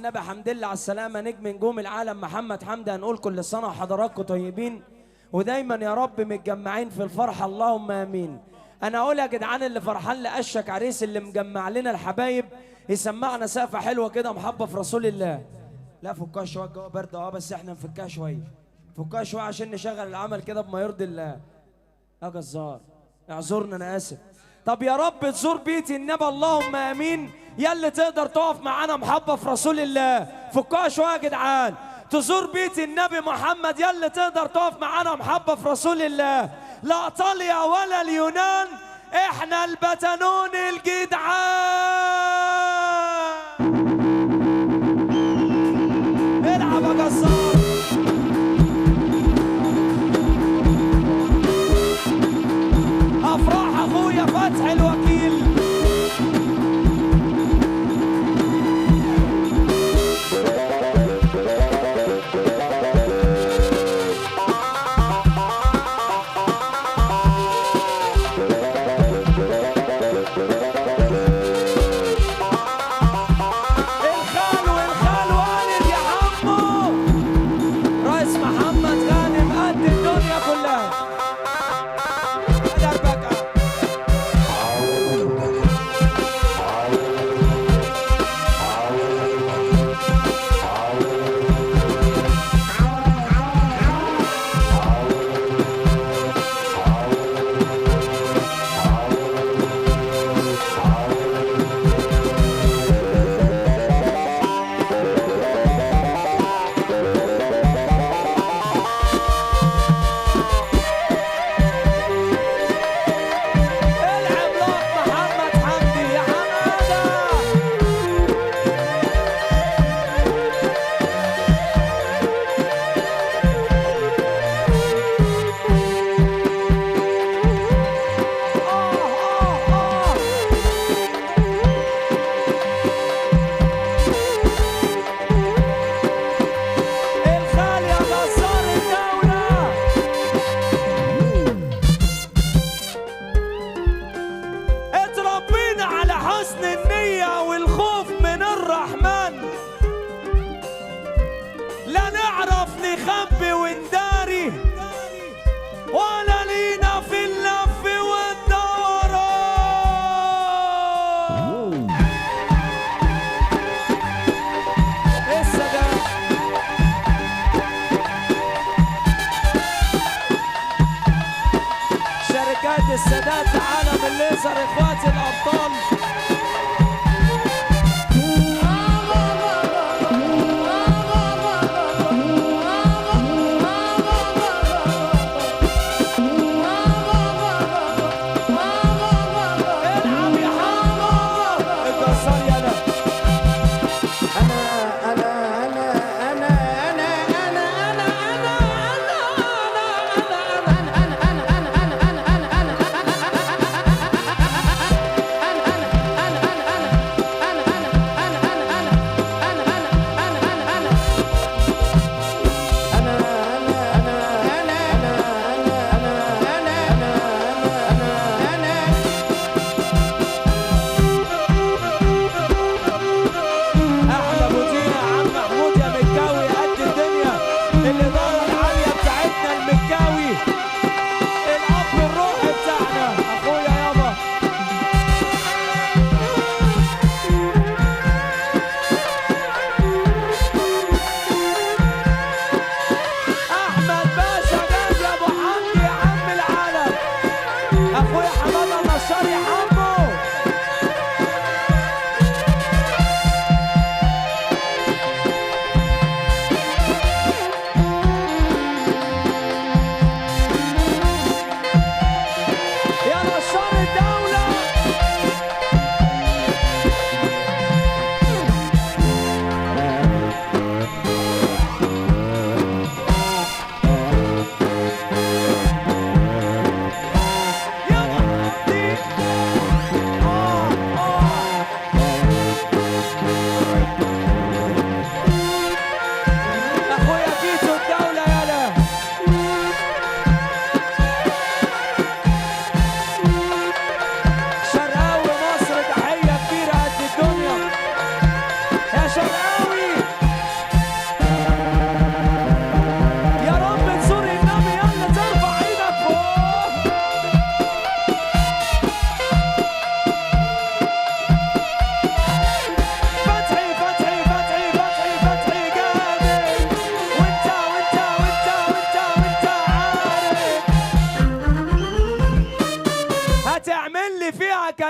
النبي حمد لله على السلامة، نجم نجوم العالم محمد حمدي. هنقول كل سنة وحضراتكم طيبين ودايما يا رب متجمعين في الفرحة، اللهم امين. انا اقول يا جدعان اللي فرحان لقشك عريس اللي مجمع لنا الحبايب يسمعنا سقفة حلوة كده محبة في رسول الله. لا فكها شوية، الجو برد بس احنا نفكها شوية، فكها شوية عشان نشغل العمل كده بما يرضي الله. يا جزار اعذرنا انا اسف. طب يا رب تزور بيت النبي اللهم امين. يا اللي تقدر تقف معانا محبة في رسول الله فكها شوية يا جدعان. تزور بيت النبي محمد، يا اللي تقدر تقف معانا محبة في رسول الله. لا ايطاليا ولا اليونان، احنا البتنون الجدعان. العب يا جزار. افراح اخويا فتحي الوكيل. ولا لينا في اللف والدوران. السادات شركات السادات عالم الليزر اخواتي الابطال.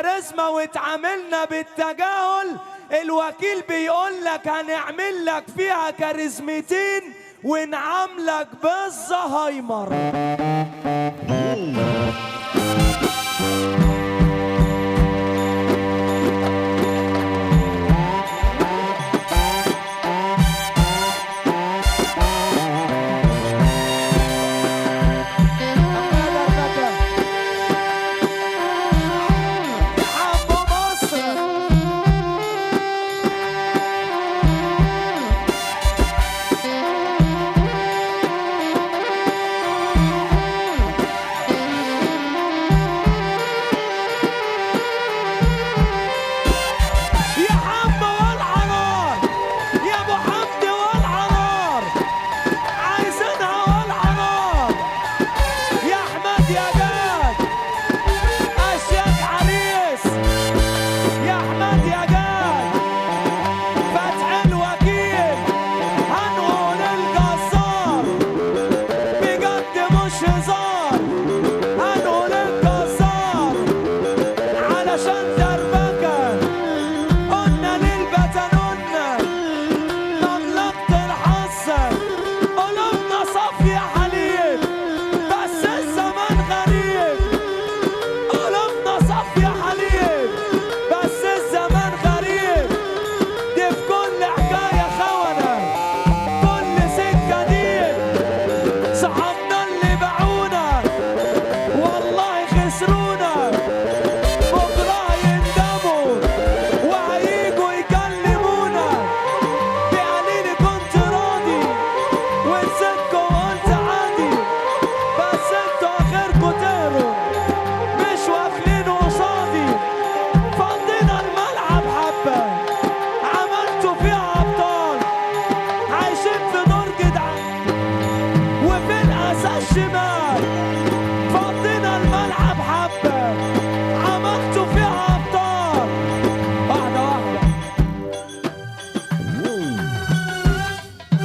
كاريزما وتعاملنا بالتجاهل، الوكيل بيقول لك هنعمل لك فيها كاريزمتين ونعاملك بالزهايمر.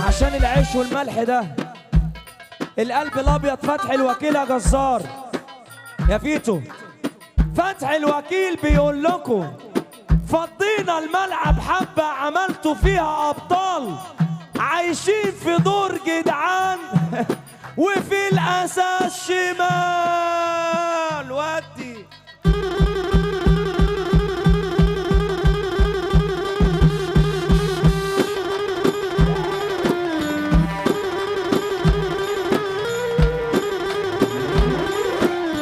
عشان العيش والملح ده القلب الابيض فتحي الوكيل يا جزار يا فيتو. فتحي الوكيل بيقول لكم فضينا الملعب حبة عملتوا فيها أبطال، عايشين في دور جدعان وفي الأساس شمال. ودي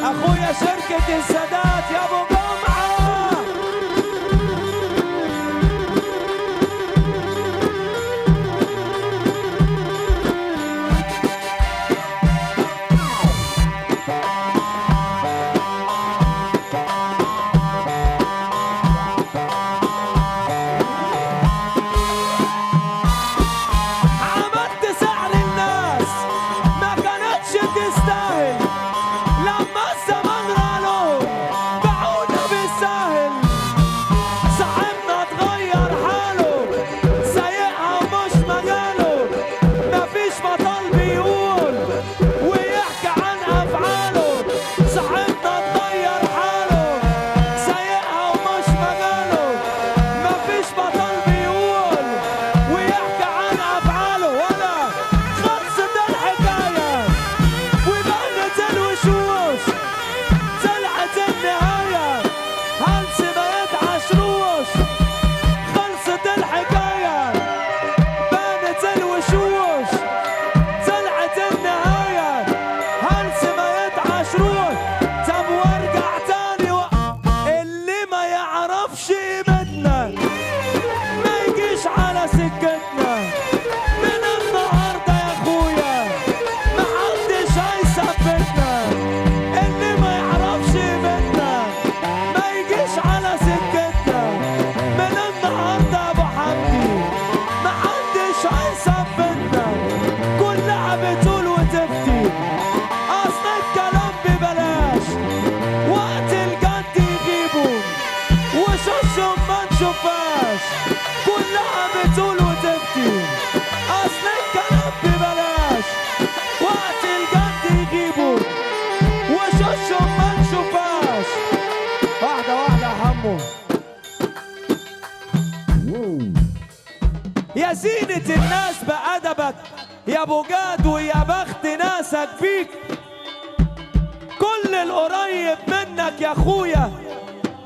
أخويا شركة السادات يا أبو جمعة، عملت سعر الناس ما كانتش تستاهل، لما الزمن رالو باعونا بالساهل، صاحبنا اتغير حاله سايقها ومش مجاله، مفيش بطل بيقول ويحكي عن افعاله، صاحبنا اتغير حاله سايقها ومش مجاله، مفيش بطل بيقول ويحكي عن افعاله، ولا خلصت الحكايه وبانت الوشوش، طلعت النهايه هلس ما يتعشروش، خلصت الحكايه بانت الوشوش، طلعت النهايه هلس ما يتعشروش. طب وارجع تاني اللي ما يعرفش قيمتنا ما يجيش على سكتنا، من النهارده يا اخويا محدش هيثبتنا، اللي ما يعرفش قيمتنا ما يجيش على سكتنا، من النهارده يا ابو حمدي محدش هيثبتنا، كلها بتقول وتفتي، اصل الكلام ببلاش وقت الجد يجيبوا وشوشهم ما نشوفهاش، كلها بتقول وتفتي، اصل الكلام ببلاش وقت الجد يجيبوا وشوشهم ما نشوفهاش. واحدة واحدة يا يا زينة الناس بأدبك يا ابو جاد، ويا بخت ناسك فيك. كل القريب منك يا اخويا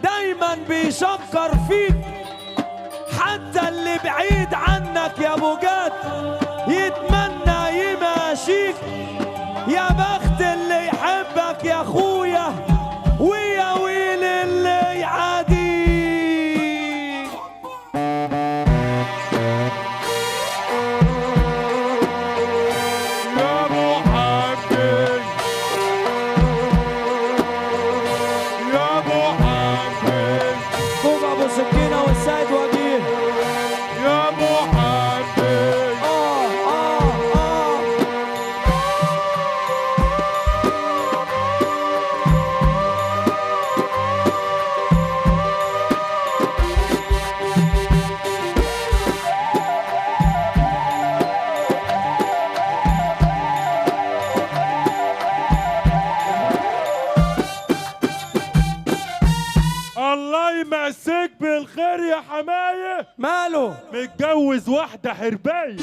دايما بيشكر فيك، حتى اللي بعيد عنك يا ابو جاد يتمنى يماشيك. يا بخت اللي يحبك يا اخويا، ويا ويل اللي يعاديك. يا محمد يا محمد فوق ابو سكينه والسيد وجيه. يا محمد الله يمسك بالخير يا حماية. ماله؟ متجوز واحدة حرباية.